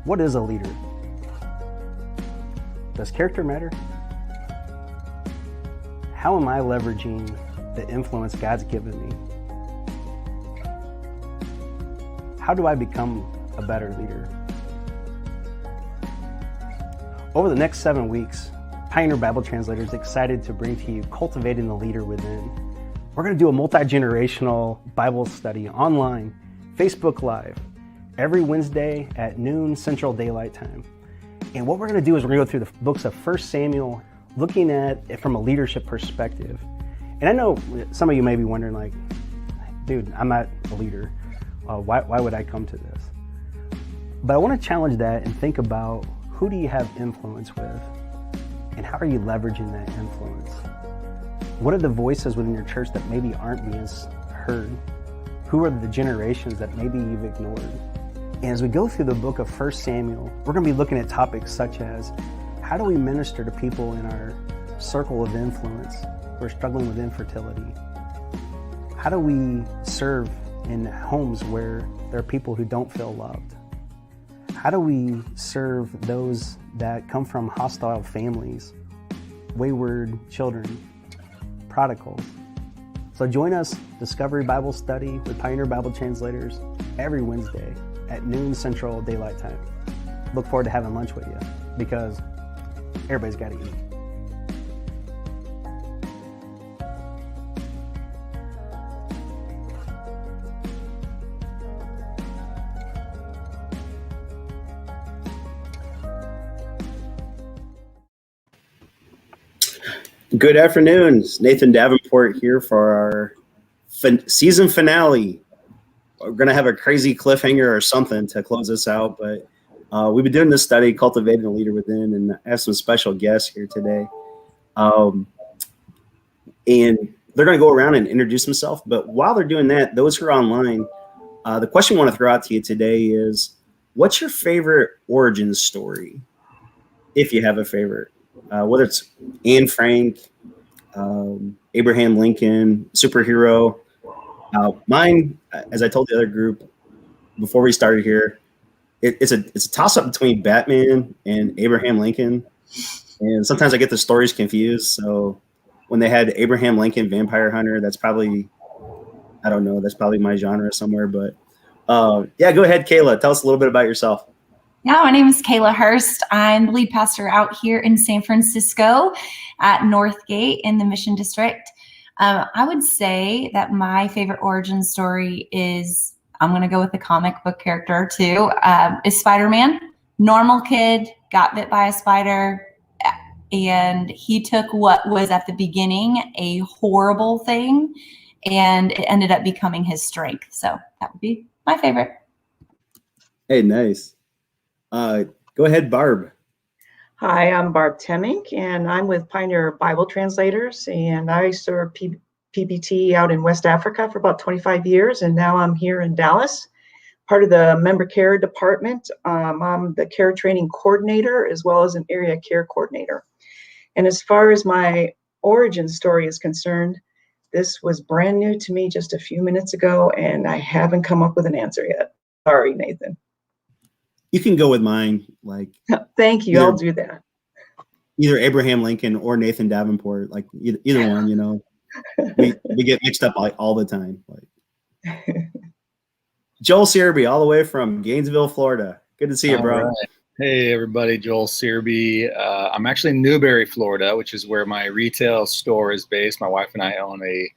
What is a leader? Does character matter? How am I leveraging the influence God's given me? How do I become a better leader? Over the next 7 weeks, Pioneer Bible Translator is excited to bring to you Cultivating the Leader Within. We're going to do a multi-generational Bible study online, Facebook Live, every Wednesday at noon Central Daylight Time. And what we're going to do is we're going to go through the books of 1 Samuel, looking at it from a leadership perspective. And I know some of you may be wondering, like, dude, I'm not a leader. Why would I come to this? But I want to challenge that and think about, who do you have influence with? And how are you leveraging that influence? What are the voices within your church that maybe aren't being heard? Who are the generations that maybe you've ignored? And as we go through the book of 1 Samuel, we're going to be looking at topics such as, how do we minister to people in our circle of influence who are struggling with infertility? How do we serve in homes where there are people who don't feel loved? How do we serve those that come from hostile families, wayward children, prodigals? So join us, Discovery Bible Study with Pioneer Bible Translators, every Wednesday at noon Central Daylight Time. Look forward to having lunch with you, because everybody's got to eat. Good afternoon. It's Nathan Davenport here for our season finale. We're going to have a crazy cliffhanger or something to close this out, but we've been doing this study, Cultivating a Leader Within, and I have some special guests here today. And they're going to go around and introduce themselves, but while they're doing that, those who are online, the question I want to throw out to you today is, what's your favorite origin story, if you have a favorite? Whether it's Anne Frank, Abraham Lincoln, superhero. Mine, as I told the other group before we started here, it's a toss-up between Batman and Abraham Lincoln. And sometimes I get the stories confused. So when they had Abraham Lincoln Vampire Hunter, that's probably, I don't know, that's probably my genre somewhere. But yeah, go ahead, Kayla. Tell us a little bit about yourself. Yeah, my name is Kayla Hurst. I'm the lead pastor out here in San Francisco at Northgate in the Mission District. I would say that my favorite origin story is, I'm going to go with the comic book character too, is Spider-Man. Normal kid, got bit by a spider, and he took what was at the beginning a horrible thing, and it ended up becoming his strength. So that would be my favorite. Hey, nice. Go ahead, Barb. Hi, I'm Barb Temmink, and I'm with Pioneer Bible Translators, and I served PBT out in West Africa for about 25 years, and now I'm here in Dallas, part of the member care department. I'm the care training coordinator as well as an area care coordinator. And as far as my origin story is concerned, this was brand new to me just a few minutes ago, and I haven't come up with an answer yet. Sorry, Nathan. You can go with mine. Like, thank you. I'll do that. Either Abraham Lincoln or Nathan Davenport, like either one. You know, we get mixed up like all the time. Like Joel Searby, all the way from Gainesville, Florida. Good to see you, bro. Right. Hey, everybody. Joel Searby. I'm actually in Newberry, Florida, which is where my retail store is based. My wife and I own a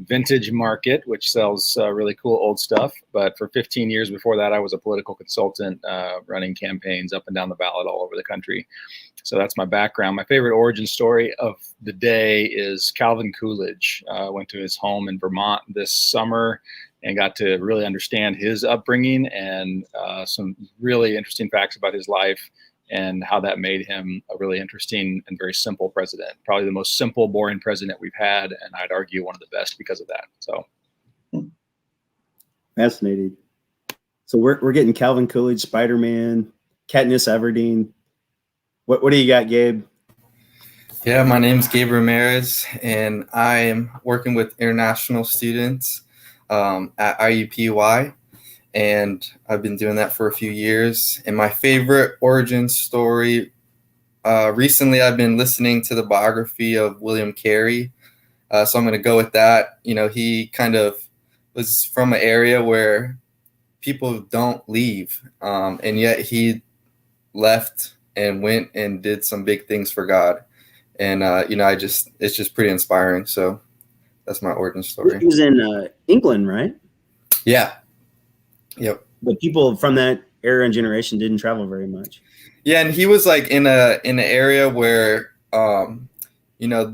vintage market, which sells really cool old stuff. But for 15 years before that, I was a political consultant running campaigns up and down the ballot all over the country. So that's my background. My favorite origin story of the day is Calvin Coolidge. I went to his home in Vermont this summer and got to really understand his upbringing and some really interesting facts about his life and how that made him a really interesting and very simple president. Probably the most simple, boring president we've had, and I'd argue one of the best because of that. So, fascinating. So we're getting Calvin Coolidge, Spider-Man, Katniss Everdeen. What do you got, Gabe? Yeah, my name is Gabe Ramirez, and I am working with international students at IUPUI. and I've been doing that for a few years. And my favorite origin story, recently I've been listening to the biography of William Carey. So I'm going to go with that. You know, he kind of was from an area where people don't leave, and yet he left and went and did some big things for God. And, you know, it's just pretty inspiring. So that's my origin story. He was in England, right? Yeah. Yep. But people from that era and generation didn't travel very much. Yeah, and he was like in an area where you know,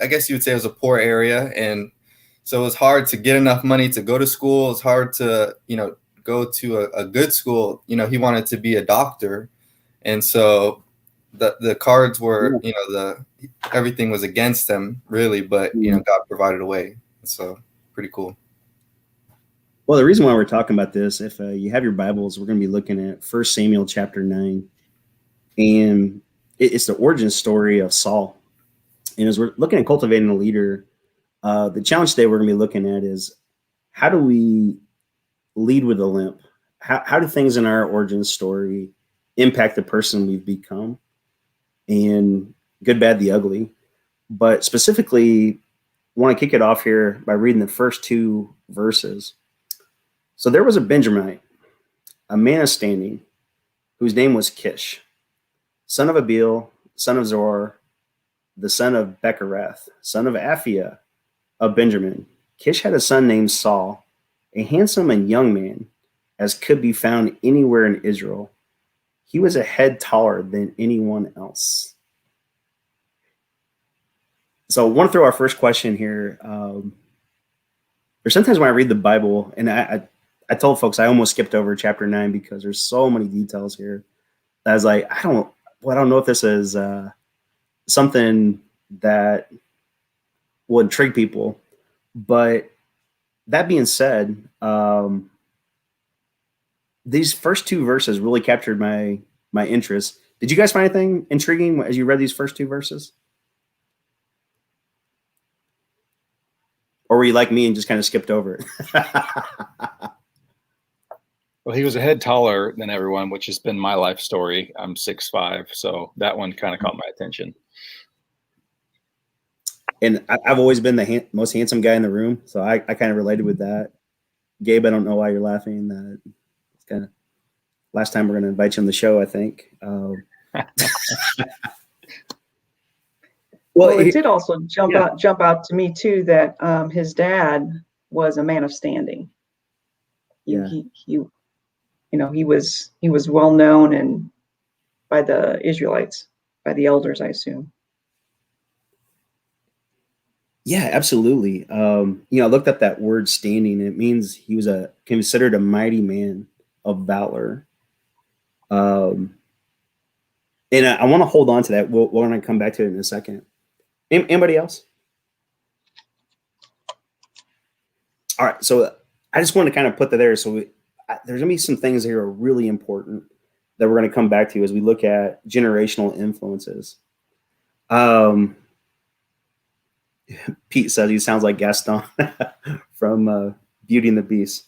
I guess you would say it was a poor area, and so it was hard to get enough money to go to school. It's hard to, you know, go to a good school. You know, he wanted to be a doctor, and so the cards were, you know, everything was against him really, but you know, God provided a way. So pretty cool. Well, the reason why we're talking about this, if you have your Bibles, we're going to be looking at 1 Samuel chapter 9. And it's the origin story of Saul. And as we're looking at cultivating a leader, the challenge today we're going to be looking at is, how do we lead with a limp? How do things in our origin story impact the person we've become? And good, bad, the ugly. But specifically, I want to kick it off here by reading the first 2 verses. So there was a Benjamite, a man of standing, whose name was Kish, son of Abiel, son of Zor, the son of Becherath, son of Aphiah of Benjamin. Kish had a son named Saul, a handsome and young man, as could be found anywhere in Israel. He was a head taller than anyone else. So I want to throw our first question here. There's sometimes when I read the Bible, and I told folks I almost skipped over chapter 9 because there's so many details here. I was like, I don't know if this is something that will intrigue people. But that being said, these first 2 verses really captured my interest. Did you guys find anything intriguing as you read these first 2 verses? Or were you like me and just kind of skipped over it? Well, he was a head taller than everyone, which has been my life story. I'm 6'5", so that one kind of caught my attention. And I've always been the most handsome guy in the room, so I kind of related with that. Gabe, I don't know why you're laughing. It's kind of last time we're going to invite you on the show, I think. Well, it did also jump out to me too that his dad was a man of standing. He was well known and by the Israelites, by the elders, I assume. Yeah, absolutely. I looked up that word standing, and it means he was considered a mighty man of valor. And I want to hold on to that. We're going to come back to it in a second. Anybody else? All right. So I just want to kind of put that there. So there's going to be some things that are really important that we're going to come back to as we look at generational influences. Pete says he sounds like Gaston from Beauty and the Beast.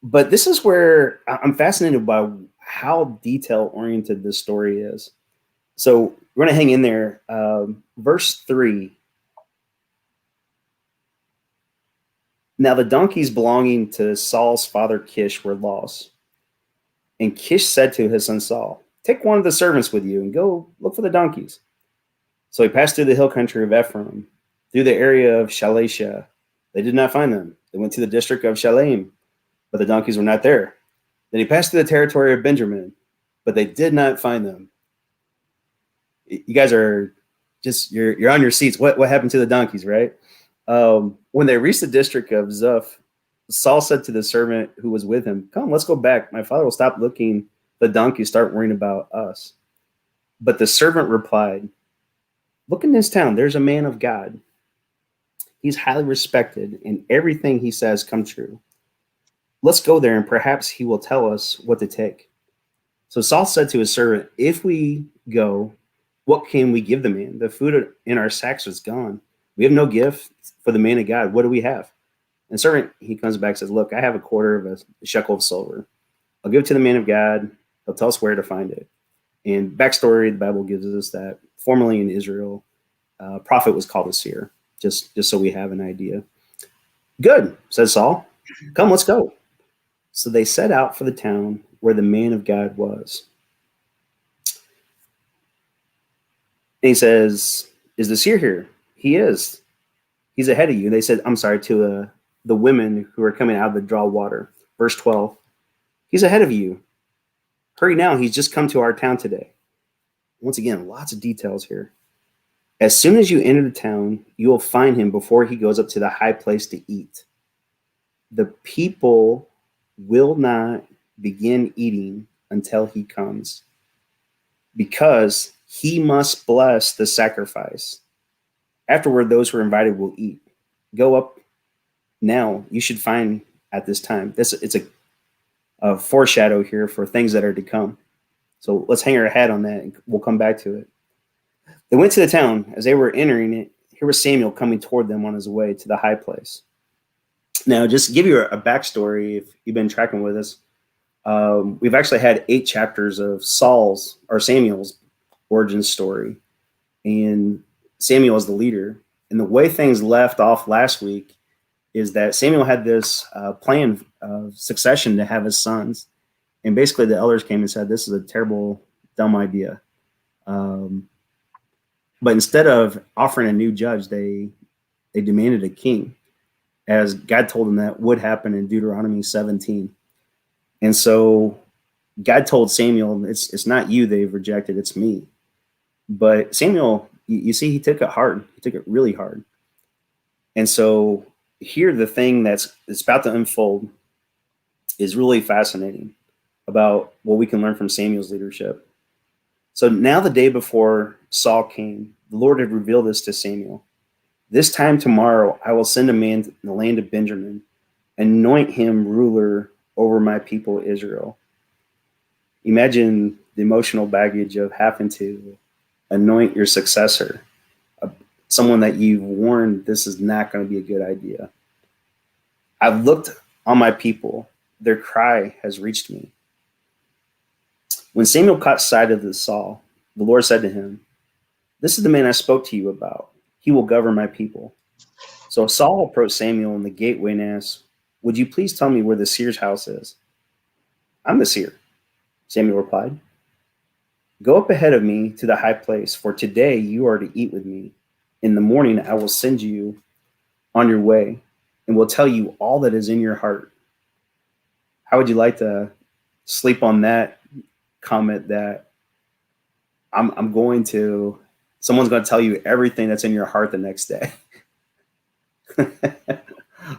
But this is where I'm fascinated by how detail-oriented this story is. So we're going to hang in there. Verse 3. Now the donkeys belonging to Saul's father Kish were lost. And Kish said to his son Saul, "Take one of the servants with you and go look for the donkeys." So he passed through the hill country of Ephraim, through the area of Shalisha. They did not find them. They went to the district of Shalim, but the donkeys were not there. Then he passed through the territory of Benjamin, but they did not find them. You guys are just, you're on your seats. What happened to the donkeys, right? When they reached the district of Zuph, Saul said to the servant who was with him, "Come, let's go back. My father will stop looking. The donkeys start worrying about us." But the servant replied, "Look in this town. There's a man of God. He's highly respected, and everything he says comes true. Let's go there, and perhaps he will tell us what to take." So Saul said to his servant, "If we go, what can we give the man? The food in our sacks is gone. We have no gift for the man of God. What do we have?" And the servant, he comes back and says, look, I have a quarter of a shekel of silver. I'll give it to the man of God. He'll tell us where to find it. And backstory, the Bible gives us that formerly in Israel, prophet was called a seer, just so we have an idea. Good, says Saul. Come, let's go. So they set out for the town where the man of God was. And he says, is the seer here? He is. He's ahead of you. They said, I'm sorry, to the women who are coming out of the draw water. Verse 12. He's ahead of you. Hurry now. He's just come to our town today. Once again, lots of details here. As soon as you enter the town, you will find him before he goes up to the high place to eat. The people will not begin eating until he comes, because he must bless the sacrifice. Afterward, those who are invited will eat. Go up now. You should find at this time. It's a foreshadow here for things that are to come. So let's hang our hat on that, and we'll come back to it. They went to the town. As they were entering it, here was Samuel coming toward them on his way to the high place. Now, just to give you a backstory, if you've been tracking with us, we've actually had 8 chapters of Samuel's origin story, and Samuel is the leader. And the way things left off last week is that Samuel had this plan of succession to have his sons, and basically the elders came and said, "This is a terrible, dumb idea." But instead of offering a new judge, they demanded a king, as God told them that would happen in Deuteronomy 17. And so God told Samuel, it's not you they've rejected, it's me. But Samuel, you see, he took it hard. He took it really hard. And so here, the thing that's about to unfold is really fascinating about what we can learn from Samuel's leadership. So now, the day before Saul came, the Lord had revealed this to Samuel. This time tomorrow, I will send a man in the land of Benjamin, anoint him ruler over my people Israel. Imagine the emotional baggage of having to anoint your successor, someone that you've warned this is not going to be a good idea. I've looked on my people. Their cry has reached me. When Samuel caught sight of Saul, the Lord said to him, "This is the man I spoke to you about. He will govern my people." So Saul approached Samuel in the gateway and asked, "Would you please tell me where the seer's house is?" "I'm the seer," Samuel replied. "Go up ahead of me to the high place, for today you are to eat with me. In the morning I will send you on your way and will tell you all that is in your heart." How would you like to sleep on that comment that someone's going to tell you everything that's in your heart the next day?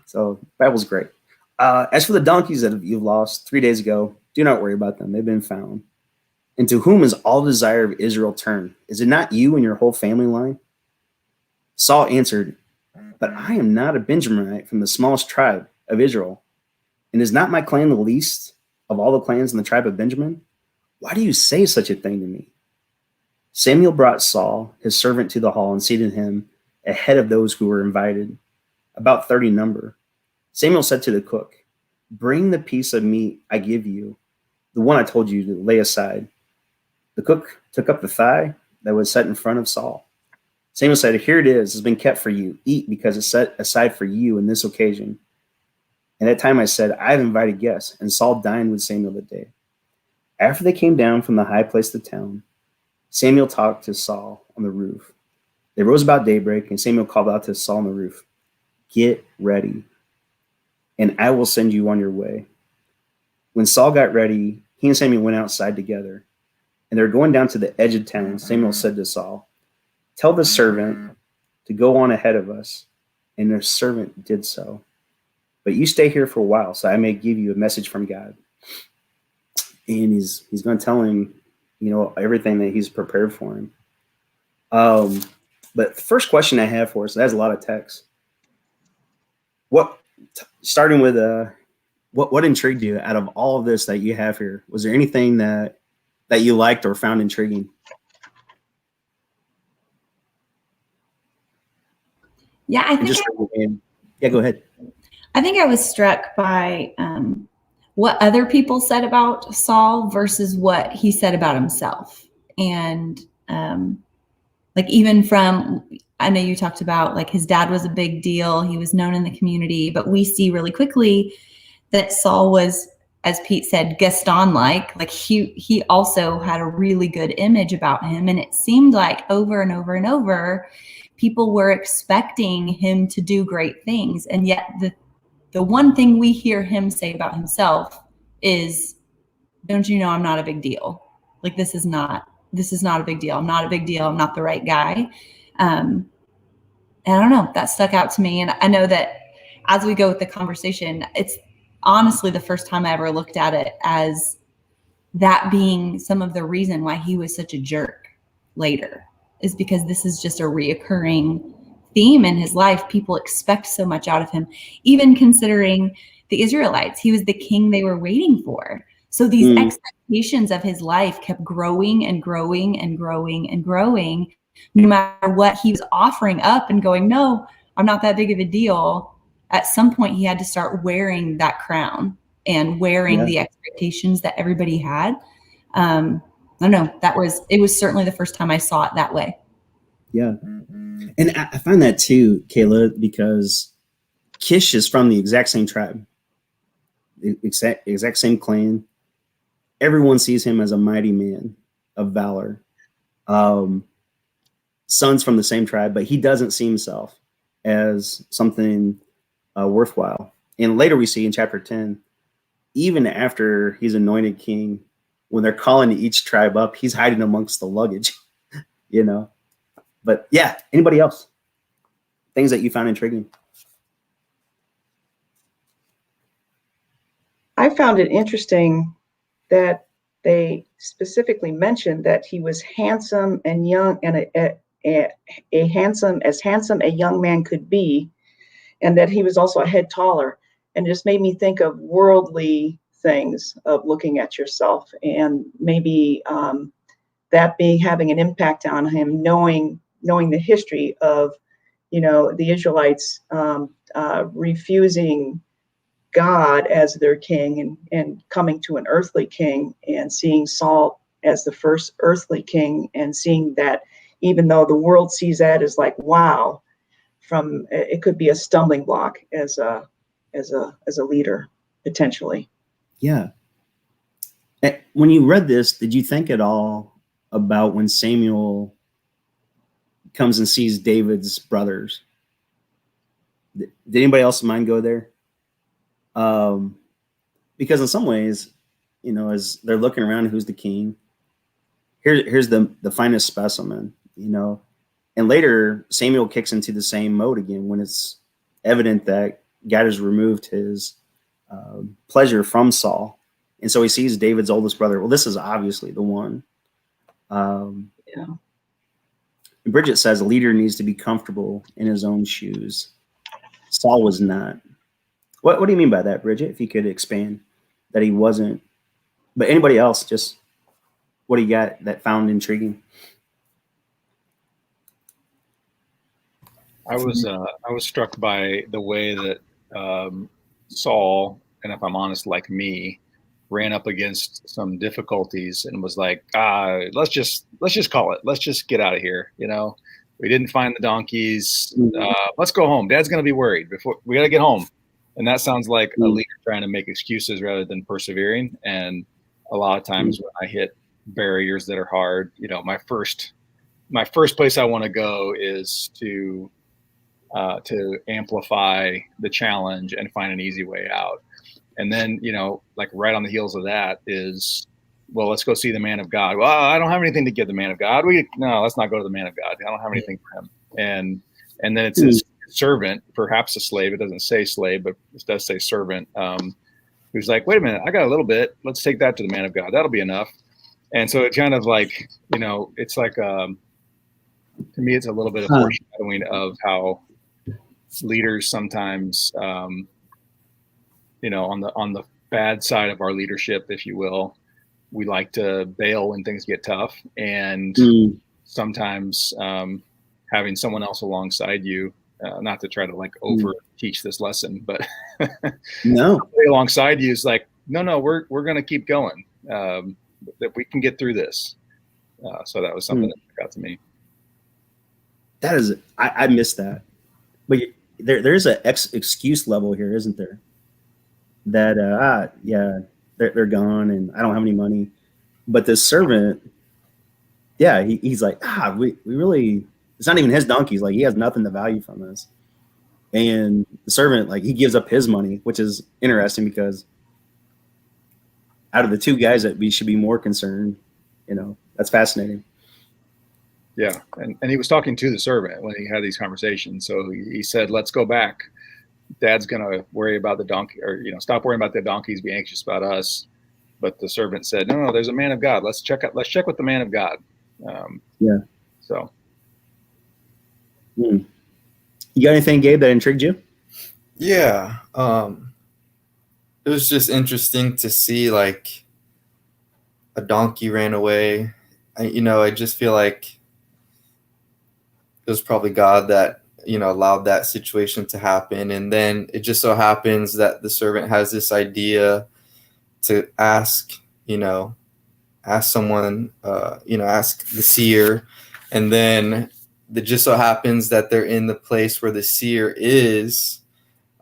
So that was great. As for the donkeys that you've lost 3 days ago, do not worry about them. They've been found. And to whom is all desire of Israel turned? Is it not you and your whole family line? Saul answered, "But I am not a Benjaminite from the smallest tribe of Israel. And is not my clan the least of all the clans in the tribe of Benjamin? Why do you say such a thing to me?" Samuel brought Saul, his servant, to the hall and seated him ahead of those who were invited, about 30 number. Samuel said to the cook, "Bring the piece of meat I give you, the one I told you to lay aside." The cook took up the thigh that was set in front of Saul. Samuel said, "Here it is. It's been kept for you. Eat, because it's set aside for you in this occasion." And at that time I said, "I have invited guests." And Saul dined with Samuel that day. After they came down from the high place of the town, Samuel talked to Saul on the roof. They rose about daybreak, and Samuel called out to Saul on the roof, "Get ready, and I will send you on your way." When Saul got ready, he and Samuel went outside together, and they were going down to the edge of town. Samuel said to Saul, "Tell the servant to go on ahead of us." And the servant did so. "But you stay here for a while, so I may give you a message from God." And he's going to tell him, everything that he's prepared for him. But the first question I have for us, that's a lot of text. Starting with what intrigued you out of all of this that you have here? Was there anything that you liked or found intriguing? Yeah, I think Yeah, go ahead. I think I was struck by what other people said about Saul versus what he said about himself. And like even from, I know you talked about like his dad was a big deal. He was known in the community, but we see really quickly that Saul was, as Pete said, Gaston-like he also had a really good image about him. And it seemed like over and over and over, people were expecting him to do great things. And yet the one thing we hear him say about himself is, don't you know I'm not a big deal? Like, this is not a big deal. I'm not a big deal. I'm not the right guy. And I don't know, that stuck out to me. And I know that as we go with the conversation, it's honestly the first time I ever looked at it as that being some of the reason why he was such a jerk later, is because this is just a reoccurring theme in his life. People expect so much out of him, even considering the Israelites. He was the king they were waiting for. So these expectations of his life kept growing and growing and growing and growing, no matter what he was offering up and going, no, I'm not that big of a deal. At some point, he had to start wearing that crown and wearing the expectations that everybody had. I don't know. It was certainly the first time I saw it that way. Yeah. And I find that too, Kayla, because Kish is from the exact same tribe, exact same clan. Everyone sees him as a mighty man of valor. Son's from the same tribe, but he doesn't see himself as something worthwhile. And later we see in chapter 10, even after he's anointed king, when they're calling each tribe up, he's hiding amongst the luggage, you know. But yeah, anybody else? Things that you found intriguing? I found it interesting that they specifically mentioned that he was handsome and young, and handsome a young man could be, and that he was also a head taller. And it just made me think of worldly things, of looking at yourself, and maybe that having an impact on him, knowing the history of, the Israelites refusing God as their king and coming to an earthly king, and seeing Saul as the first earthly king, and seeing that even though the world sees that as like, wow, it could be a stumbling block as a leader potentially. Yeah. When you read this, did you think at all about when Samuel comes and sees David's brothers? Did anybody else mind go there? Because in some ways, as they're looking around, who's the king? Here's the finest specimen, and later Samuel kicks into the same mode again when it's evident that God has removed his pleasure from Saul. And so he sees David's oldest brother. Well, this is obviously the one. And Bridget says a leader needs to be comfortable in his own shoes. Saul was not. What do you mean by that, Bridget? If you could expand that he wasn't. But anybody else, just what do you got that found intriguing? I was struck by the way that Saul, and if I'm honest, like me, ran up against some difficulties and was like, let's just call it. Let's just get out of here. We didn't find the donkeys. Let's go home. Dad's going to be worried. We got to get home. And that sounds like a leader trying to make excuses rather than persevering. And a lot of times when I hit barriers that are hard, my first place I want to go is to amplify the challenge and find an easy way out. And then, like right on the heels of that is, well, let's go see the man of God. Well, I don't have anything to give the man of God. No, let's not go to the man of God. I don't have anything for him. And then it's his servant, perhaps a slave. It doesn't say slave, but it does say servant. Who's like, wait a minute, I got a little bit. Let's take that to the man of God. That'll be enough. And so it kind of like, it's like, to me, it's a little bit of foreshadowing of how leaders sometimes, on the bad side of our leadership, if you will, we like to bail when things get tough. And sometimes having someone else alongside you not to try to like over teach this lesson, but No. alongside you is like, no, we're going to keep going. That we can get through this. So that was something that got to me. That is, I missed that. But there's an excuse level here, isn't there? That, yeah, they're gone and I don't have any money. But the servant, yeah, he's like, we really, it's not even his donkeys. Like, he has nothing to value from this. And the servant, like, he gives up his money, which is interesting because out of the two guys that we should be more concerned, that's fascinating. Yeah. And he was talking to the servant when he had these conversations. So he said, let's go back. Dad's going to worry about the donkey, or, stop worrying about the donkeys, be anxious about us. But the servant said, no, there's a man of God. Let's check with the man of God. Yeah. So. You got anything, Gabe, that intrigued you? Yeah. It was just interesting to see, like, a donkey ran away. I just feel like it was probably God that, allowed that situation to happen. And then it just so happens that the servant has this idea to ask someone, ask the seer. And then it just so happens that they're in the place where the seer is.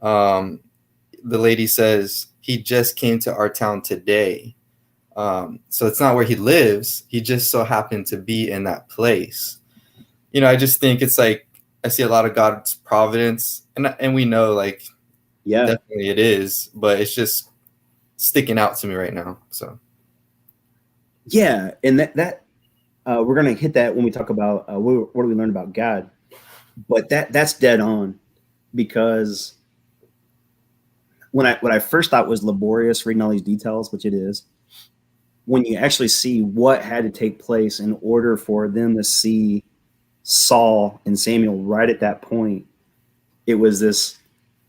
The lady says, he just came to our town today. So it's not where he lives. He just so happened to be in that place. I just think it's like, I see a lot of God's providence, and we know, like, Yeah, definitely it is, but it's just sticking out to me right now. So yeah, and that we're gonna hit that when we talk about what do we learn about God, but that's dead on, because what I first thought was laborious reading all these details, which it is, when you actually see what had to take place in order for them to see Saul and Samuel right at that point, it was this,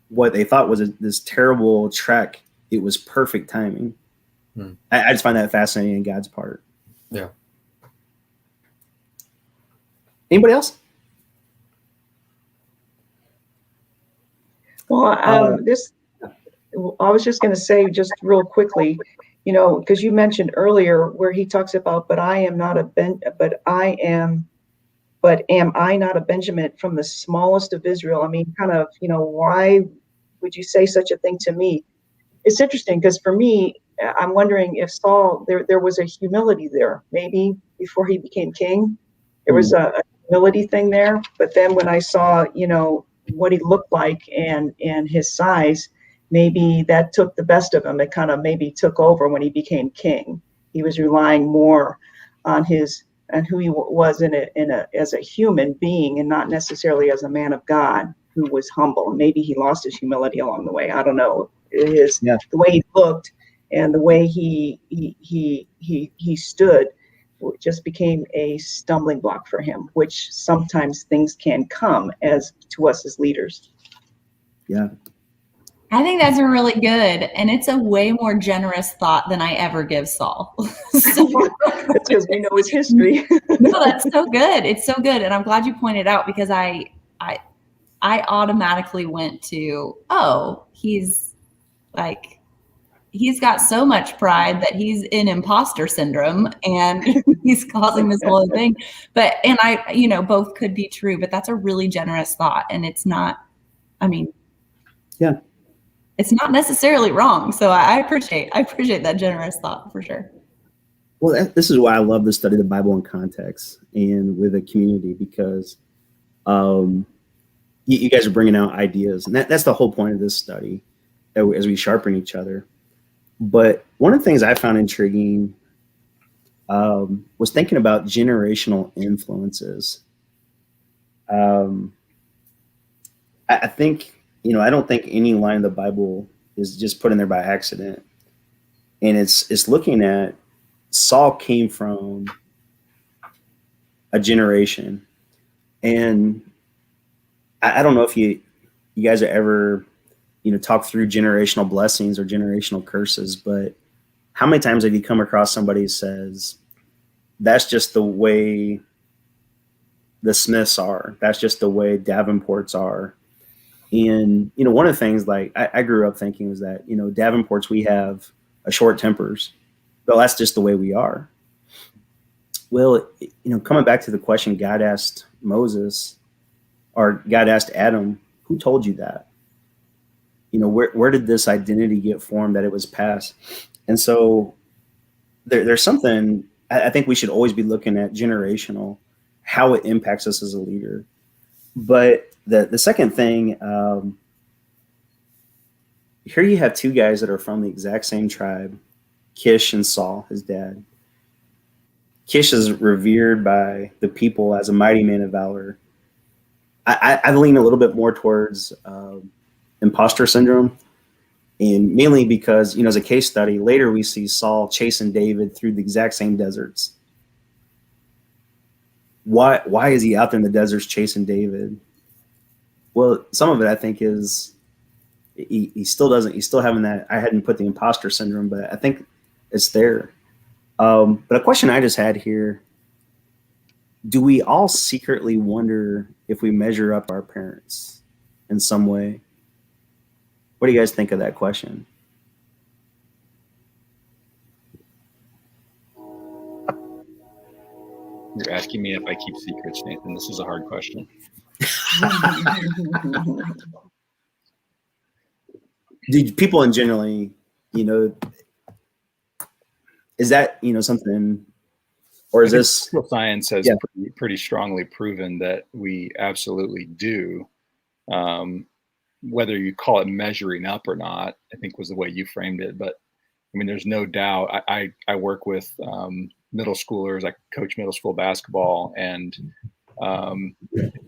what they thought was this terrible trek. It was perfect timing. I just find that fascinating in God's part. Yeah. Anybody else? Well, I was just going to say, just real quickly, because you mentioned earlier where he talks about, but am I not a Benjamin from the smallest of Israel? I mean, kind of, why would you say such a thing to me? It's interesting because for me, I'm wondering if Saul, there was a humility there. Maybe before he became king, there was a humility thing there. But then when I saw, what he looked like and his size, maybe that took the best of him. It kind of maybe took over when he became king. He was relying more on who he was as a human being, and not necessarily as a man of God who was humble. And maybe he lost his humility along the way. I don't know. The way he looked and the way he stood just became a stumbling block for him, which sometimes things can come to us as leaders. Yeah. I think that's a really good, and it's a way more generous thought than I ever give Saul. So, that's because we know his history. No, that's so good. It's so good, and I'm glad you pointed out, because I automatically went to, he's got so much pride that he's in imposter syndrome and he's causing this whole thing. But both could be true, but that's a really generous thought, and it's not. Yeah. It's not necessarily wrong. So I appreciate that generous thought for sure. Well, this is why I love to study the Bible in context and with a community, because you guys are bringing out ideas, and that's the whole point of this study, as we sharpen each other. But one of the things I found intriguing was thinking about generational influences. I think, I don't think any line of the Bible is just put in there by accident. And it's looking at Saul came from a generation. And I don't know if you guys are ever, talk through generational blessings or generational curses, but how many times have you come across somebody who says, that's just the way the Smiths are. That's just the way Davenports are. And, one of the things like I grew up thinking was that, Davenports, we have a short tempers. Well, that's just the way we are. Well, coming back to the question God asked Moses, or God asked Adam, who told you that? Where did this identity get formed that it was passed? And so there's something I think we should always be looking at generational, how it impacts us as a leader. But the second thing, here you have two guys that are from the exact same tribe, Kish and Saul, his dad. Kish is revered by the people as a mighty man of valor. I lean a little bit more towards imposter syndrome, and mainly because, as a case study, later we see Saul chasing David through the exact same deserts. Why is he out there in the deserts chasing David? Well, some of it I think is he still doesn't. He's still having that. I hadn't put the imposter syndrome, but I think it's there. But a question I just had here: do we all secretly wonder if we measure up our parents in some way? What do you guys think of that question? You're asking me if I keep secrets, Nathan. This is a hard question. Do people in generally, is that, something, or is this? Science has pretty strongly proven that we absolutely do. Whether you call it measuring up or not, I think was the way you framed it. But I mean, there's no doubt. I work with middle schoolers. I coach middle school basketball, and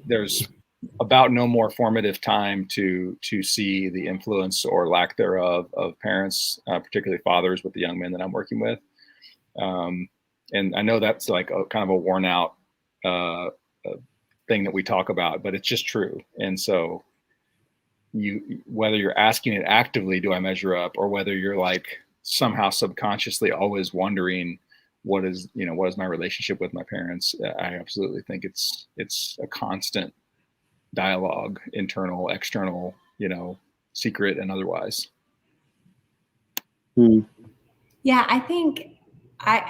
there's about no more formative time to see the influence or lack thereof of parents, particularly fathers, with the young men that I'm working with. And I know that's like a kind of a worn out thing that we talk about, but it's just true. And so whether you're asking it actively, do I measure up, or whether you're like somehow subconsciously always wondering what is my relationship with my parents, I absolutely think it's a constant dialogue, internal, external, secret and otherwise. Yeah, I think I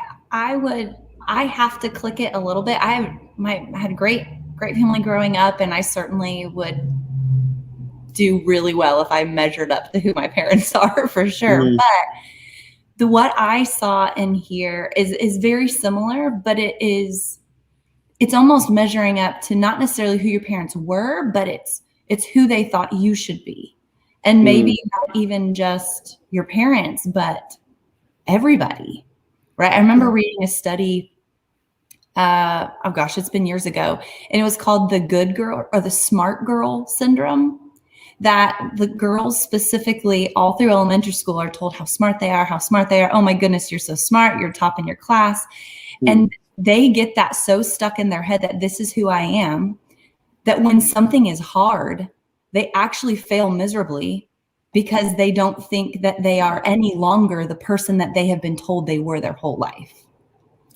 have to click it a little bit. I had a great family growing up, and I certainly would do really well if I measured up to who my parents are, for sure. But what I saw in here is very similar, but it's almost measuring up to not necessarily who your parents were, but it's who they thought you should be. And maybe not even just your parents, but everybody, right? I remember reading a study, oh gosh, it's been years ago, and it was called the good girl or the smart girl syndrome, that the girls specifically all through elementary school are told how smart they are. Oh my goodness, you're so smart. You're top in your class. And they get that so stuck in their head that this is who I am, that when something is hard, they actually fail miserably because they don't think that they are any longer the person that they have been told they were their whole life.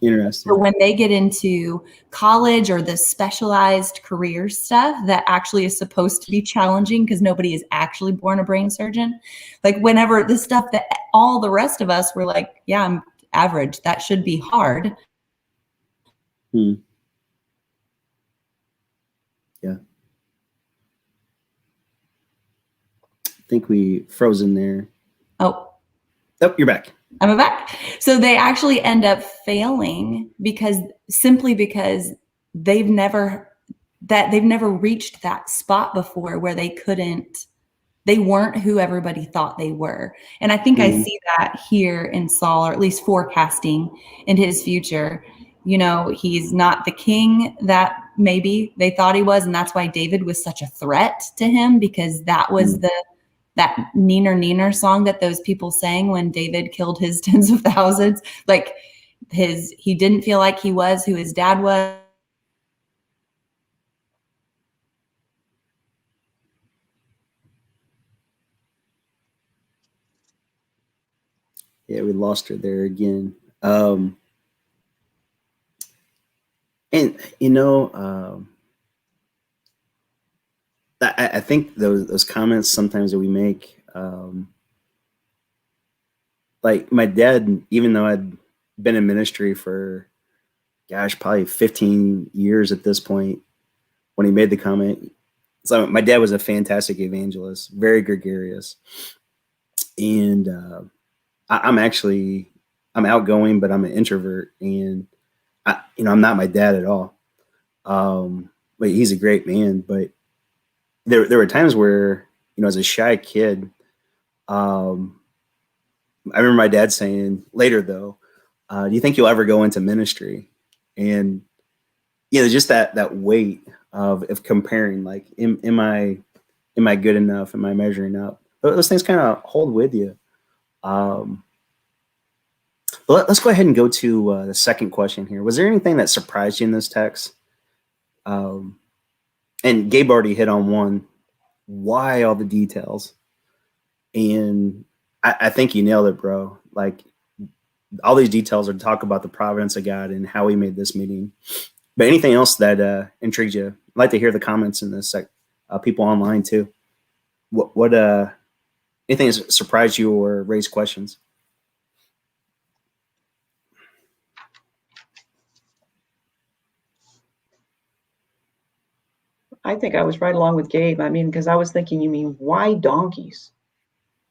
Interesting. So when they get into college or the specialized career stuff that actually is supposed to be challenging because nobody is actually born a brain surgeon, like whenever the stuff that all the rest of us were like, yeah, I'm average, that should be hard. Yeah. I think we froze in there. Oh, you're back. I'm back. So they actually end up failing because they've never reached that spot before where they weren't who everybody thought they were. And I think I see that here in Saul, or at least forecasting in his future. He's not the king that maybe they thought he was. And that's why David was such a threat to him, because that was that neener song that those people sang when David killed his tens of thousands. Like he didn't feel like he was who his dad was. Yeah, we lost her there again. And I think those comments sometimes that we make, like my dad, even though I'd been in ministry for, gosh, probably 15 years at this point, when he made the comment, so my dad was a fantastic evangelist, very gregarious, and I'm outgoing, but I'm an introvert, and I'm not my dad at all. But he's a great man. But there were times where, as a shy kid, I remember my dad saying later though, do you think you'll ever go into ministry? And just that weight of comparing, like, am I good enough? Am I measuring up? Those things kind of hold with you. But let's go ahead and go to the second question here. Was there anything that surprised you in this text? And Gabe already hit on one. Why all the details? And I think you nailed it, bro. Like, all these details are to talk about the providence of God and how he made this meeting. But anything else that intrigued you? I'd like to hear the comments in this, people online too. What anything that surprised you or raised questions? I think I was right along with Gabe. I mean, because I was thinking, you mean, why donkeys?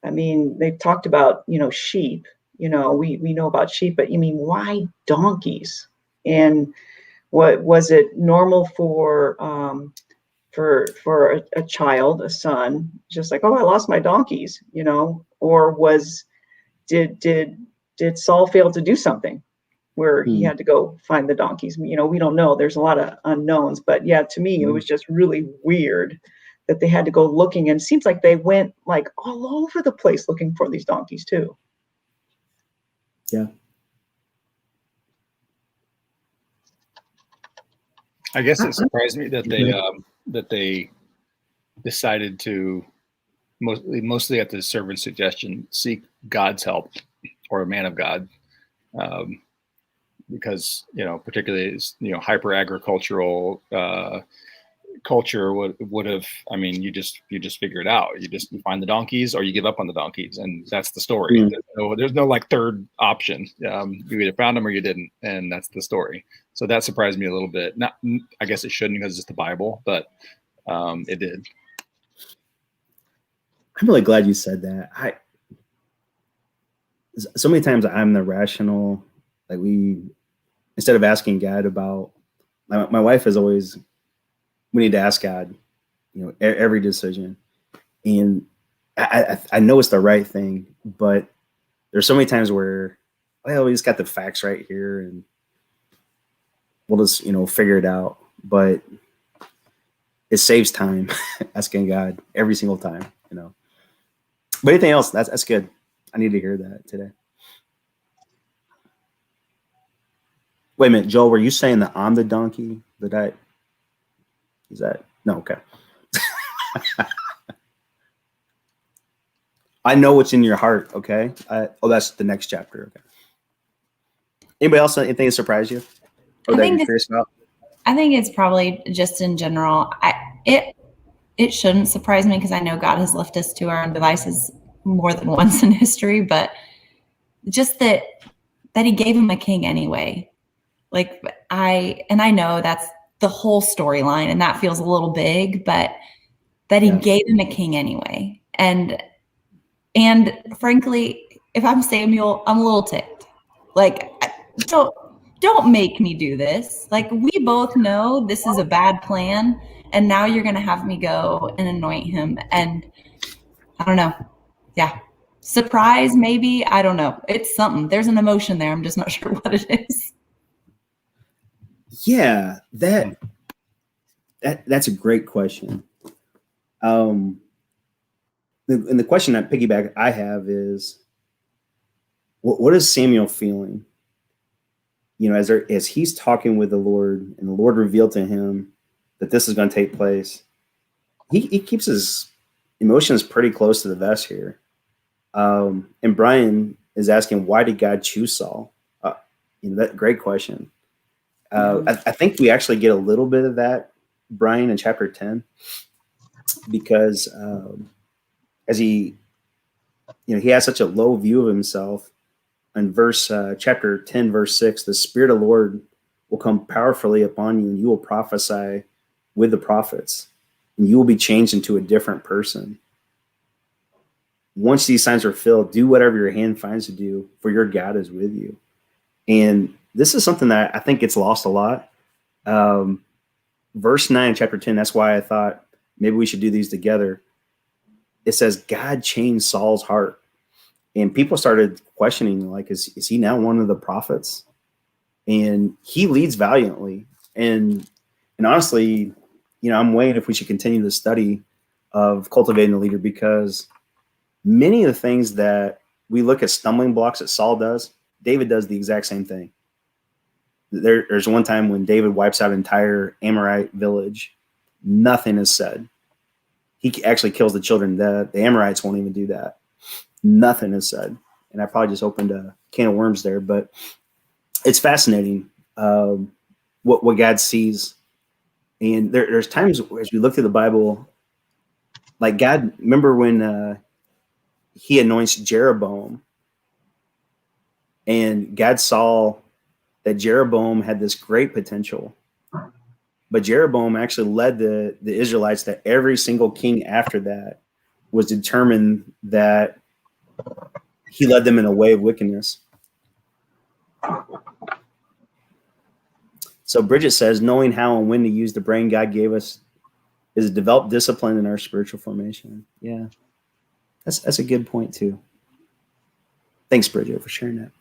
I mean, they've talked about, sheep. We know about sheep, but you mean, why donkeys? And what was it normal for a child, a son, just like, oh, I lost my donkeys, or did Saul fail to do something where he had to go find the donkeys? We don't know. There's a lot of unknowns, but yeah, to me, it was just really weird that they had to go looking, and it seems like they went like all over the place looking for these donkeys too. Yeah. I guess it surprised me that they decided to mostly at the servant's suggestion seek God's help or a man of God, because particularly hyper agricultural culture would have. I mean, you just figure it out. You find the donkeys or you give up on the donkeys, and that's the story. There's no like third option. You either found them or you didn't, and that's the story. So that surprised me a little bit. Not, I guess it shouldn't because it's the Bible, but it did. I'm really glad you said that. So many times I'm the rational, like, instead of asking God about, my wife is always, we need to ask God, every decision. And I know it's the right thing, but there's so many times where, well, we just got the facts right here and we'll just, figure it out. But it saves time asking God every single time, But anything else, that's good. I need to hear that today. Wait a minute, Joel, were you saying that I'm the donkey? Is that? No, okay. I know what's in your heart, okay? That's the next chapter, okay. Anybody else, anything that surprised you? Or that you're curious about? I think it's probably just in general. It shouldn't surprise me because I know God has left us to our own devices more than once in history, but just that he gave him a king anyway. Like, I know that's the whole storyline and that feels a little big, but that he gave him a king anyway. And frankly, if I'm Samuel, I'm a little ticked. Like, don't make me do this. Like, we both know this is a bad plan, and now you're going to have me go and anoint him. And I don't know. Yeah. Surprise, maybe. I don't know. It's something. There's an emotion there. I'm just not sure what it is. Yeah, that's a great question. And the question that piggyback I have is, what is Samuel feeling? As he's talking with the Lord and the Lord revealed to him that this is going to take place, he keeps his emotions pretty close to the vest here. And Brian is asking, why did God choose Saul? That great question. I think we actually get a little bit of that, Brian, in chapter 10. because as he has such a low view of himself. In chapter 10, verse 6, the Spirit of the Lord will come powerfully upon you, and you will prophesy with the prophets, and you will be changed into a different person. Once these signs are filled, do whatever your hand finds to do, for your God is with you. And this is something that I think gets lost a lot. Verse 9, chapter 10, that's why I thought maybe we should do these together. It says, God changed Saul's heart. And people started questioning, like, is he now one of the prophets? And he leads valiantly. And honestly, I'm weighing if we should continue the study of cultivating the leader, because many of the things that we look at stumbling blocks that Saul does, David does the exact same thing. There's one time when David wipes out an entire Amorite village. Nothing is said. He actually kills the children. The Amorites won't even do that. Nothing is said. And I probably just opened a can of worms there, but it's fascinating what God sees. And there's times as we look through the Bible, like God, remember when he anoints Jeroboam, and God saw that Jeroboam had this great potential. But Jeroboam actually led the Israelites, that every single king after that was determined that he led them in a way of wickedness. So Bridget says, knowing how and when to use the brain God gave us is a developed discipline in our spiritual formation. Yeah, that's a good point too. Thanks, Bridget, for sharing that.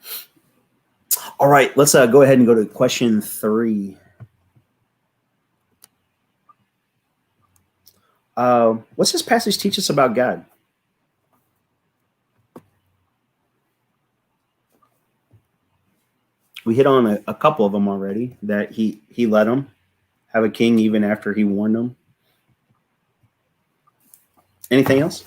All right, let's go ahead and go to question 3. What's this passage teach us about God? We hit on a couple of them already, that he let them have a king even after he warned them. Anything else?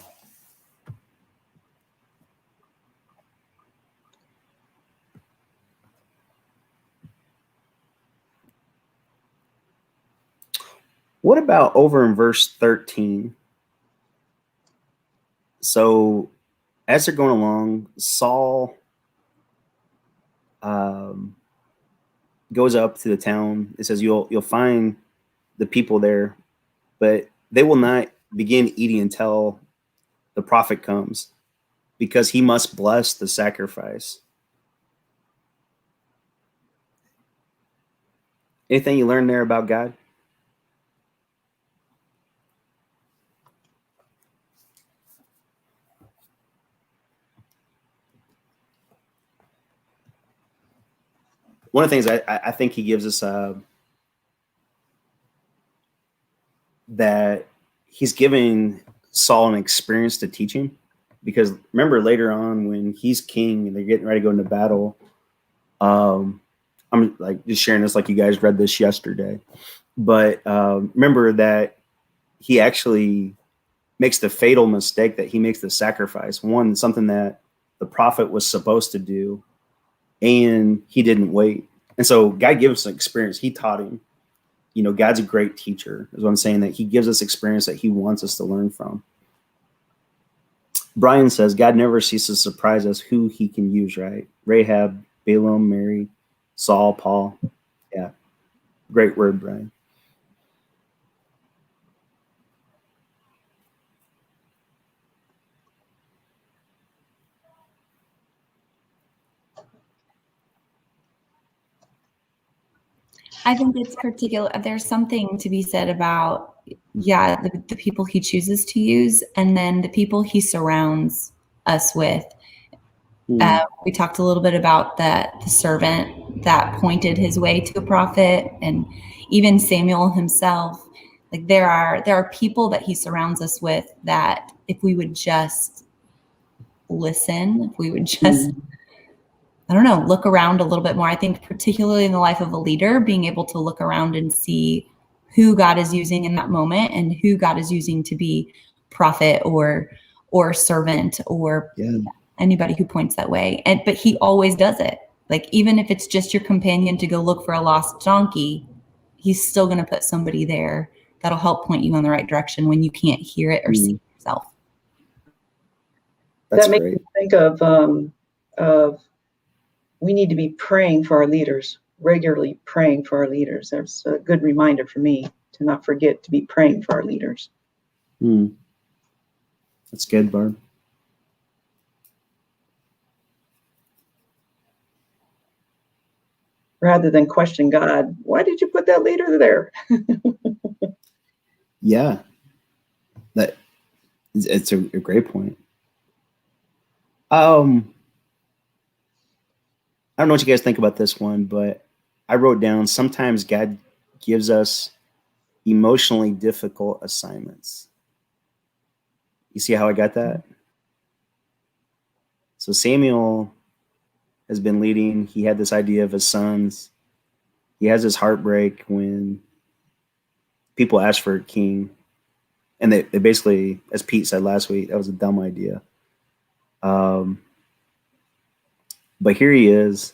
What about over in verse 13? So as they're going along, Saul goes up to the town. It says you'll find the people there, but they will not begin eating until the prophet comes, because he must bless the sacrifice. Anything you learned there about God? One of the things I think he gives us that he's giving Saul an experience to teach him, because remember later on when he's king and they're getting ready to go into battle, I'm like just sharing this like you guys read this yesterday, but remember that he actually makes the fatal mistake that he makes the sacrifice, something that the prophet was supposed to do, and he didn't wait. And so God gives us an experience. He taught him. God's a great teacher, is what I'm saying, that he gives us experience that he wants us to learn from. Brian says, God never ceases to surprise us who he can use, right? Rahab, Balaam, Mary, Saul, Paul. Yeah. Great word, Brian. I think it's particular. There's something to be said about, the people he chooses to use, and then the people he surrounds us with. We talked a little bit about the servant that pointed his way to a prophet, and even Samuel himself. Like there are people that he surrounds us with that if we would just listen, if we would just look around a little bit more. I think particularly in the life of a leader, being able to look around and see who God is using in that moment and who God is using to be prophet or servant or anybody who points that way. But he always does it. Like even if it's just your companion to go look for a lost donkey, he's still going to put somebody there that'll help point you in the right direction when you can't hear it or see it yourself. That's that makes great. me think of we need to be praying for our leaders, regularly praying for our leaders. That's a good reminder for me to not forget to be praying for our leaders. That's good, Barb. Rather than question God, why did you put that leader there? Yeah, it's a great point. I don't know what you guys think about this one, but I wrote down sometimes God gives us emotionally difficult assignments. You see how I got that? So Samuel has been leading. He had this idea of his sons. He has this heartbreak when people ask for a king. And they basically, as Pete said last week, that was a dumb idea. But here he is.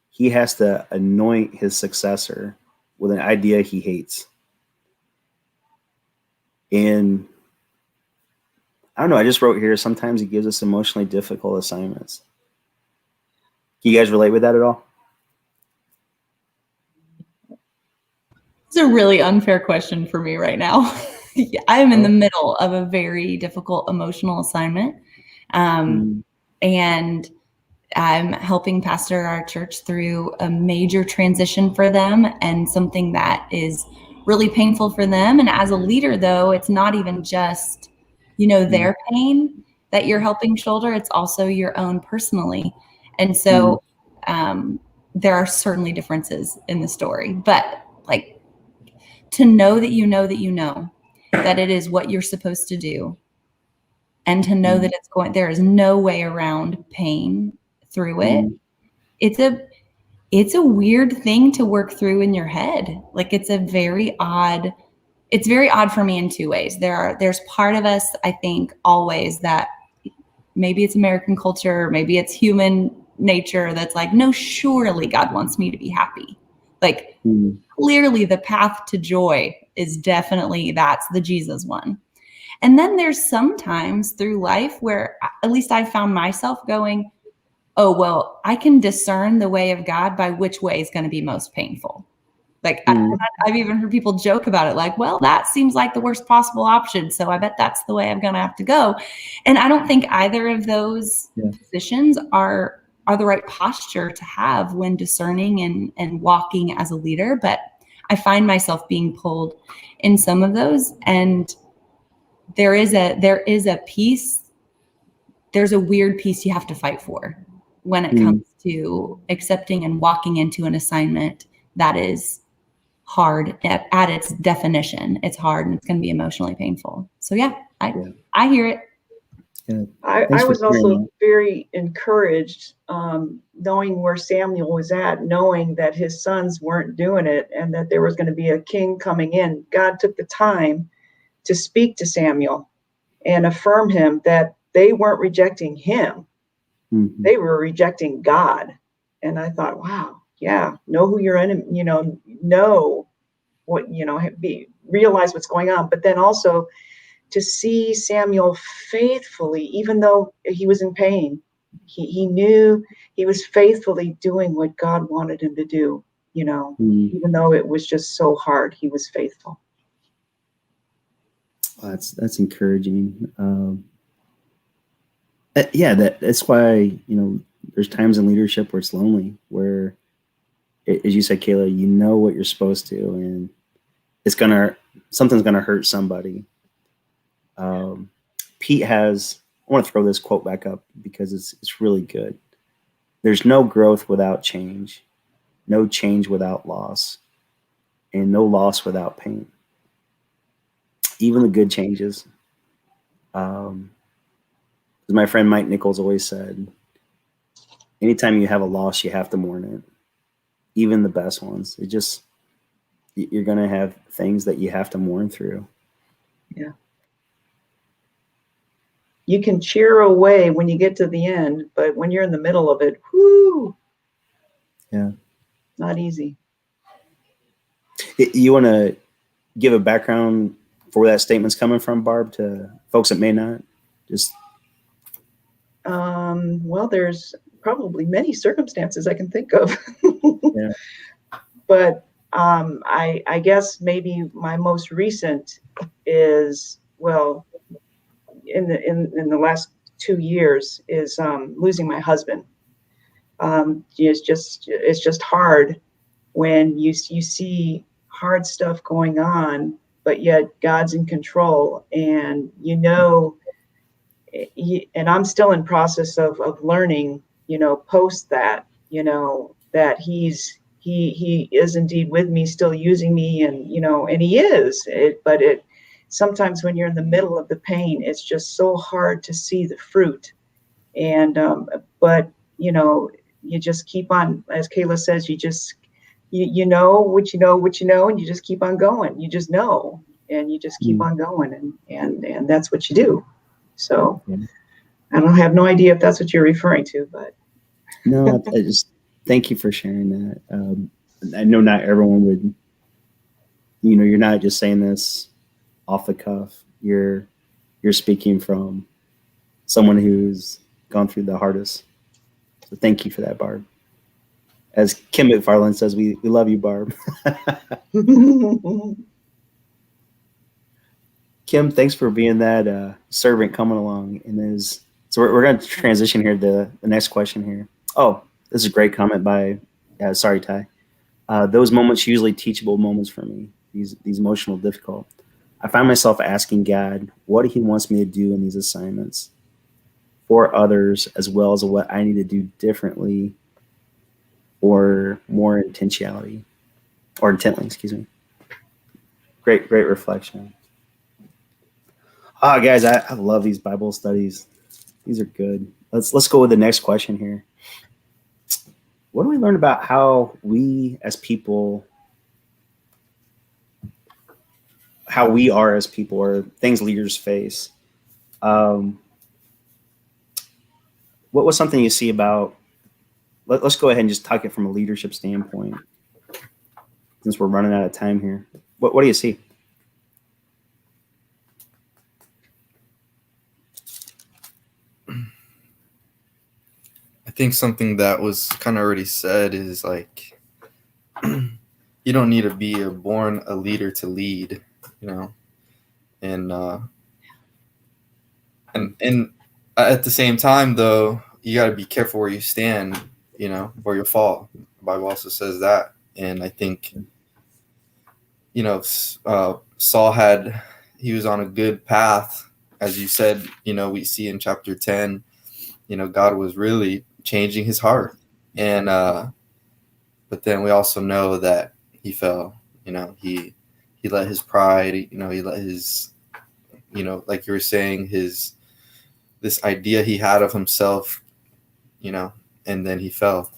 He has to anoint his successor with an idea he hates. And I don't know, I just wrote here, sometimes he gives us emotionally difficult assignments. Can you guys relate with that at all? It's a really unfair question for me right now. I am in the middle of a very difficult emotional assignment. And I'm helping pastor our church through a major transition for them and something that is really painful for them. And as a leader, though, it's not even just, their pain that you're helping shoulder. It's also your own personally. And so there are certainly differences in the story, but like to know that you know that it is what you're supposed to do, and to know that there is no way around pain through it. It's a weird thing to work through in your head. Like it's very odd for me in two ways. There's part of us, I think, always that maybe it's American culture, maybe it's human nature that's like, no, surely God wants me to be happy. Like clearly the path to joy is definitely, that's the Jesus one. And then there's sometimes through life where at least I found myself going, oh, well, I can discern the way of God by which way is going to be most painful. Like I've even heard people joke about it, like, well, that seems like the worst possible option, so I bet that's the way I'm going to have to go. And I don't think either of those positions are the right posture to have when discerning and walking as a leader. But I find myself being pulled in some of those, and there is a piece, there's a weird piece you have to fight for when it comes to accepting and walking into an assignment that is hard at its definition. It's hard and it's going to be emotionally painful. So I hear it. Yeah. I was also very encouraged knowing where Samuel was at, knowing that his sons weren't doing it and that there was going to be a king coming in. God took the time to speak to Samuel and affirm him that they weren't rejecting him. They were rejecting God. And I thought, wow, yeah, know who your enemy, know what, realize what's going on. But then also to see Samuel faithfully, even though he was in pain, he knew he was faithfully doing what God wanted him to do, even though it was just so hard, he was faithful. Well, that's encouraging. That's why, there's times in leadership where it's lonely, where, as you said, Kayla, you know what you're supposed to, and something's gonna hurt somebody. Pete has, I want to throw this quote back up because it's really good. There's no growth without change, no change without loss, and no loss without pain. Even the good changes. As my friend Mike Nichols always said, anytime you have a loss, you have to mourn it. Even the best ones. You're going to have things that you have to mourn through. Yeah. You can cheer away when you get to the end, but when you're in the middle of it, whoo. Yeah. Not easy. You want to give a background for where that statement's coming from, Barb, to folks that may not? Just Well, there's probably many circumstances I can think of. yeah. But I guess maybe my most recent is, well, in the last 2 years is losing my husband. It's just hard when you see hard stuff going on, but yet God's in control, and and I'm still in process of learning, post that, that he is indeed with me, still using me, and he is. But sometimes when you're in the middle of the pain, it's just so hard to see the fruit. And but you just keep on, as Kayla says, you know what you know what you know, and you just keep on going. You just know, and you just keep on going, and that's what you do. So I don't have no idea if that's what you're referring to, but No, I just thank you for sharing that. I know not everyone would, you're not just saying this off the cuff. You're speaking from someone who's gone through the hardest. So thank you for that, Barb. As Kim McFarland says, we love you, Barb. Kim, thanks for being that servant coming along. So we're going to transition here to the next question here. Oh, this is a great comment by, sorry, Ty. Those moments usually teachable moments for me, these emotional difficult. I find myself asking God what he wants me to do in these assignments for others, as well as what I need to do differently or more intently, excuse me. Great reflection. Guys, I love these Bible studies. These are good. Let's go with the next question here. What do we learn about how we as people, how we are as people, or things leaders face? What was something you see about? Let's go ahead and just talk it from a leadership standpoint, since we're running out of time here. What do you see? I think something that was kind of already said is like, you don't need to be born a leader to lead, and at the same time, though, you got to be careful where you stand, or you'll fall. The Bible also says that. And I think, Saul he was on a good path. As you said, we see in chapter 10, God was really changing his heart. And, but then we also know that he fell, he let his pride, he let his, like you were saying, this idea he had of himself, and then he fell.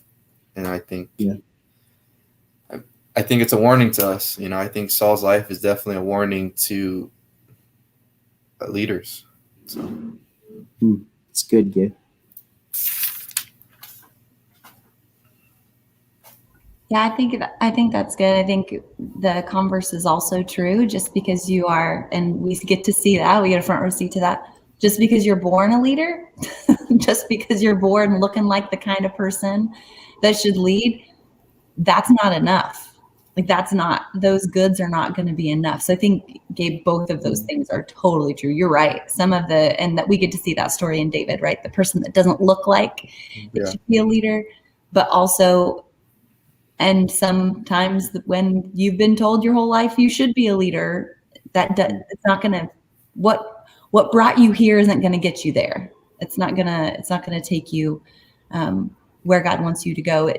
And I think, I think it's a warning to us. I think Saul's life is definitely a warning to leaders. So. It's good, Gabe. Yeah, I think that's good. I think the converse is also true. Just because you are, and we get to see that, we get a front row seat to that. Just because you're born a leader, just because you're born looking like the kind of person that should lead, that's not enough. Like those goods are not going to be enough. So I think, Gabe, both of those things are totally true. You're right. And that we get to see that story in David, right? The person that doesn't look like it should be a leader, but also, and sometimes when you've been told your whole life you should be a leader, it's not going to, what brought you here isn't going to get you there. It's not going to take you where God wants you to go.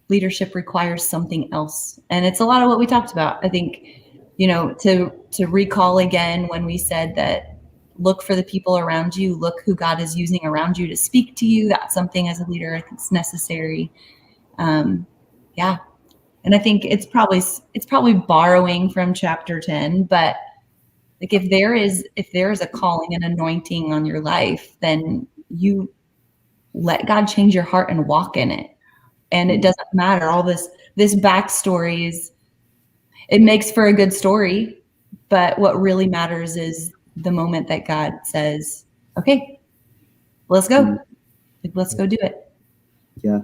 Leadership requires something else. And it's a lot of what we talked about. I think, to recall again when we said that look for the people around you, look who God is using around you to speak to you. That's something as a leader that's necessary. Yeah. And I think it's probably borrowing from chapter 10, but like if there is a calling and anointing on your life, then you let God change your heart and walk in it. And it doesn't matter. All this backstory it makes for a good story, but what really matters is the moment that God says, okay, let's go. Like, let's go do it. Yeah.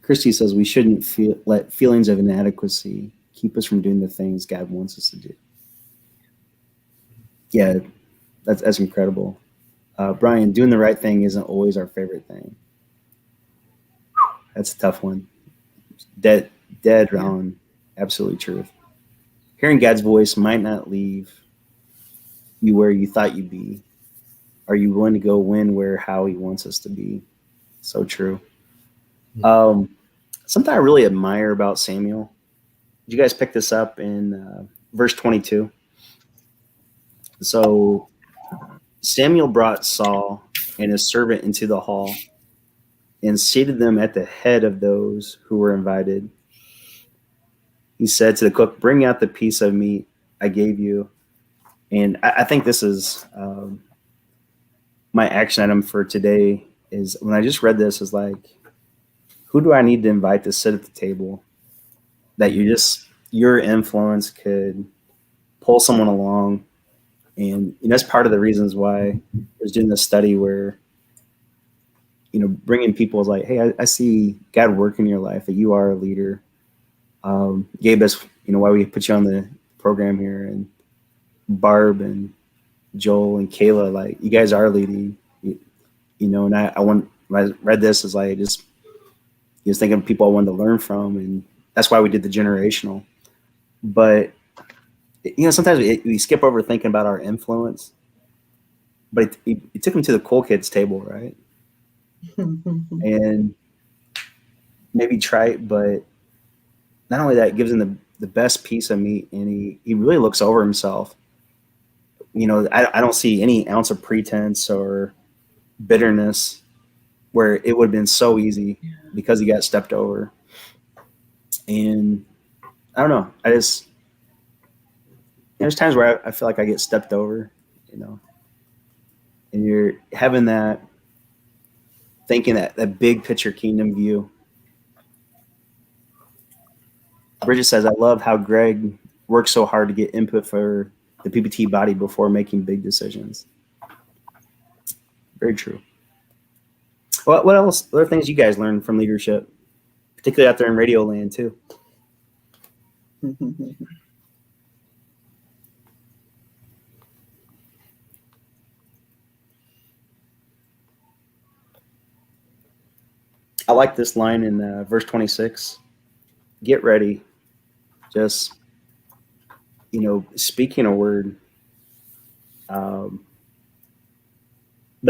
Christy says we shouldn't let feelings of inadequacy keep us from doing the things God wants us to do. Yeah, that's incredible. Brian, doing the right thing isn't always our favorite thing. That's a tough one. Dead on absolutely truth. Hearing God's voice might not leave you where you thought you'd be. Are you willing to go when, where, how he wants us to be? So true. Something I really admire about Samuel. Did you guys pick this up in verse 22? So Samuel brought Saul and his servant into the hall and seated them at the head of those who were invited. He said to the cook, "Bring out the piece of meat I gave you." And I think this is my action item for today. Is when I just read this, is like, who do I need to invite to sit at the table that your influence could pull someone along? And that's part of the reasons why I was doing this study where, bringing people is like, hey, I see God work in your life, that you are a leader. Gabe, that's, why we put you on the program here, and Barb and Joel and Kayla, like, you guys are leading, and when I read this, is like, just, thinking of people I wanted to learn from, and that's why we did the generational. But, sometimes we skip over thinking about our influence, but it took them to the cool kids table, right? And maybe try it, but not only that, it gives him the best piece of meat, and he really looks over himself. I don't see any ounce of pretense or bitterness, where it would have been so easy because he got stepped over. And I don't know, there's times where I feel like I get stepped over, and you're having that, thinking that big picture kingdom view. Bridget says, I love how Greg works so hard to get input for the PPT body before making big decisions. Very true. What else? What are things you guys learned from leadership, particularly out there in radio land too? I like this line in verse 26. Get ready. Just, speaking a word. But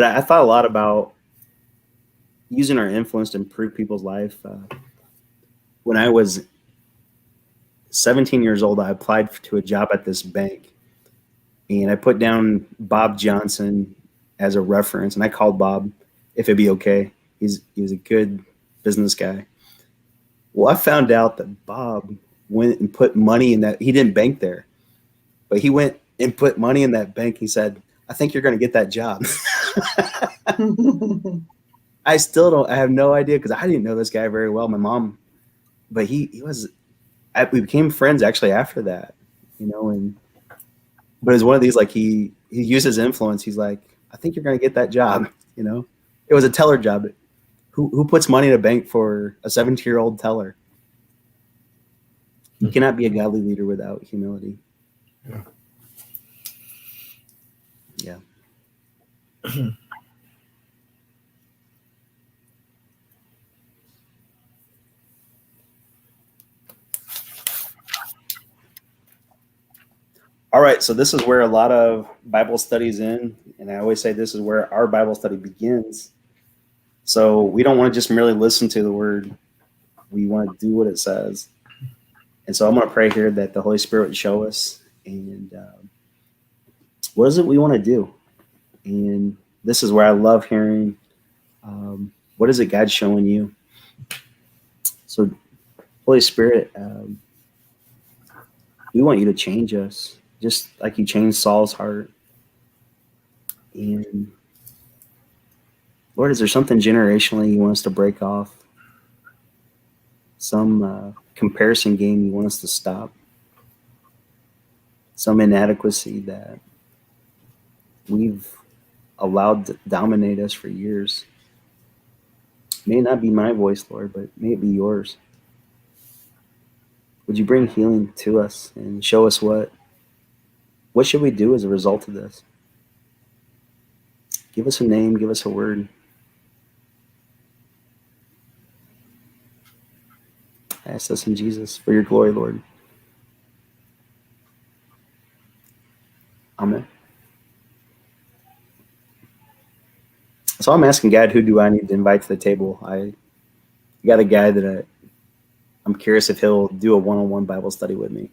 I thought a lot about using our influence to improve people's life. When I was 17 years old, I applied to a job at this bank, and I put down Bob Johnson as a reference, and I called Bob if it'd be okay. He was a good business guy. Well, I found out that Bob went and put money in that. He didn't bank there, but he went and put money in that bank. He said, I think you're going to get that job. I have no idea, because I didn't know this guy very well, my mom, but we became friends actually after that, but it was one of these, like, he used his influence. He's like, I think you're going to get that job. It was a teller job. Who puts money in a bank for a 17-year-old teller? You cannot be a godly leader without humility. Yeah. All right, so this is where a lot of Bible studies in, and I always say this is where our Bible study begins. So we don't want to just merely listen to the word. We want to do what it says. And so I'm going to pray here that the Holy Spirit would show us, and what is it we want to do? And this is where I love hearing, what is it God's showing you? So Holy Spirit, we want you to change us, just like you changed Saul's heart. And Lord, is there something generationally you want us to break off? some comparison game you want us to stop, some inadequacy that we've allowed to dominate us for years. May not be my voice, Lord, but may it be yours. Would you bring healing to us and show us what should we do as a result of this? Give us a name, give us a word. I ask this in Jesus for your glory, Lord. Amen. So I'm asking God, who do I need to invite to the table? I got a guy that I'm curious if he'll do a one-on-one Bible study with me.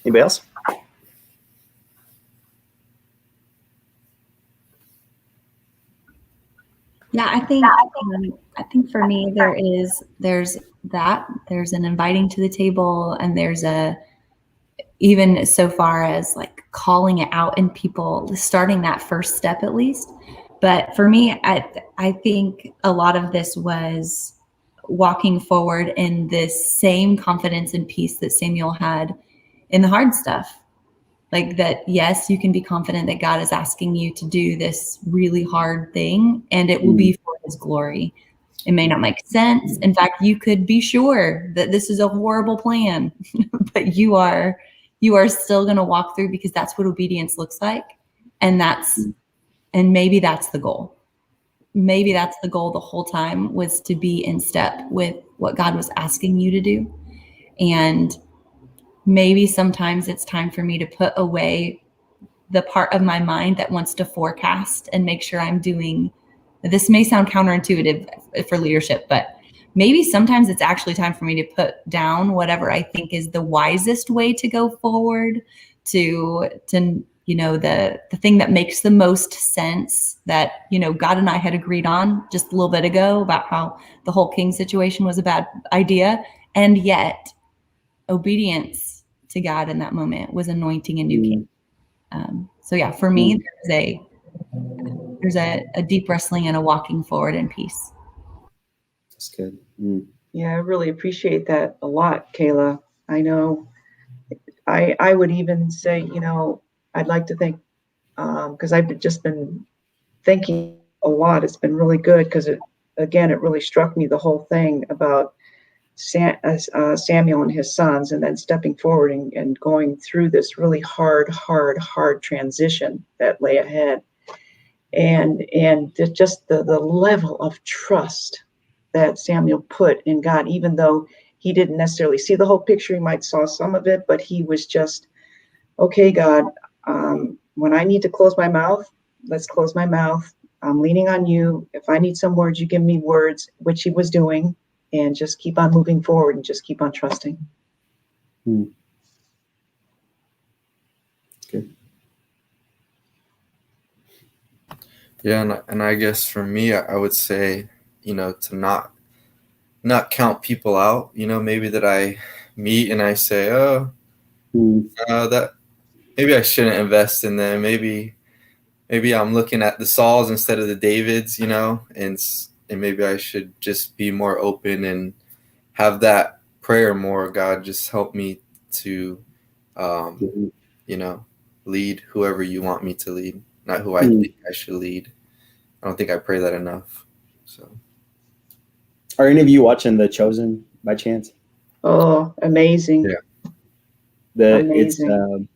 Anybody else? Yeah, I think for me there's an inviting to the table, and there's even so far as like calling it out in people, starting that first step at least. But for me, I think a lot of this was walking forward in this same confidence and peace that Samuel had in the hard stuff. Like that, yes, you can be confident that God is asking you to do this really hard thing, and it will be for his glory. It may not make sense. In fact, you could be sure that this is a horrible plan, but you are still going to walk through, because that's what obedience looks like. And maybe that's the goal. Maybe that's the goal the whole time, was to be in step with what God was asking you to do. And maybe sometimes it's time for me to put away the part of my mind that wants to forecast and make sure I'm doing. This may sound counterintuitive for leadership, but maybe sometimes it's actually time for me to put down whatever I think is the wisest way to go forward, to the thing that makes the most sense, that, God and I had agreed on just a little bit ago about how the whole king situation was a bad idea. And yet obedience to God in that moment was anointing a new king. So yeah, for me, there's a deep wrestling and a walking forward in peace. That's good. Yeah, I really appreciate that a lot, Kayla. I know I would even say, I'd like to think, because I've just been thinking a lot. It's been really good, because it really struck me, the whole thing about Samuel and his sons, and then stepping forward and going through this really hard transition that lay ahead, and just the level of trust that Samuel put in God, even though he didn't necessarily see the whole picture. He might saw some of it, but he was just, okay, God, when I need to close my mouth, let's close my mouth. I'm leaning on you. If I need some words, you give me words, which he was doing. And just keep on moving forward and just keep on trusting. Good. Yeah, and I guess for me, I would say, to not count people out. Maybe that I meet and I say, that maybe I shouldn't invest in them. Maybe I'm looking at the Sauls instead of the Davids. And maybe I should just be more open and have that prayer more. God, just help me to, lead whoever you want me to lead, not who I think I should lead. I don't think I pray that enough. So, are any of you watching The Chosen by chance? Oh, amazing! Yeah, amazing.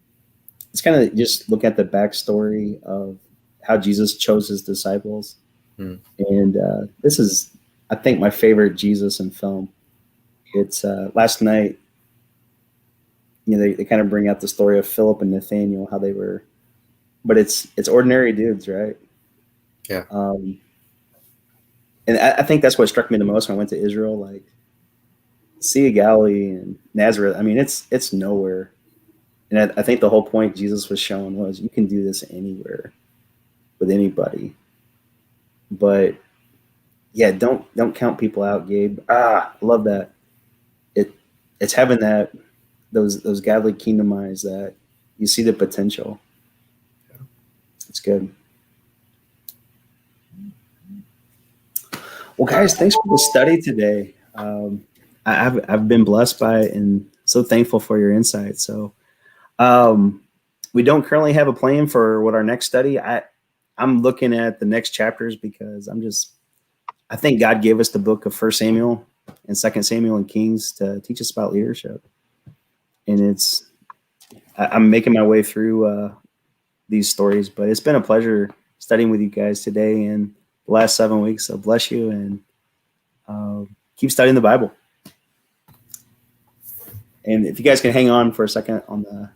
It's kind of just look at the backstory of how Jesus chose his disciples, and this is, I think, my favorite Jesus in film. It's last night. They kind of bring out the story of Philip and Nathaniel, how they were, but it's ordinary dudes, right? Yeah. And I think that's what struck me the most when I went to Israel, like Sea of Galilee and Nazareth. I mean, it's nowhere. And I think the whole point Jesus was showing was you can do this anywhere with anybody. But yeah, don't count people out, Gabe. I love that. It's having those godly kingdom eyes that you see the potential. It's good. Well, guys, thanks for the study today. I've been blessed by it and so thankful for your insight. So we don't currently have a plan for what our next study. I'm looking at the next chapters because I think God gave us the book of 1 Samuel and 2 Samuel and Kings to teach us about leadership. And I'm making my way through these stories, but it's been a pleasure studying with you guys today and the last 7 weeks. So bless you and keep studying the Bible. And if you guys can hang on for a second on the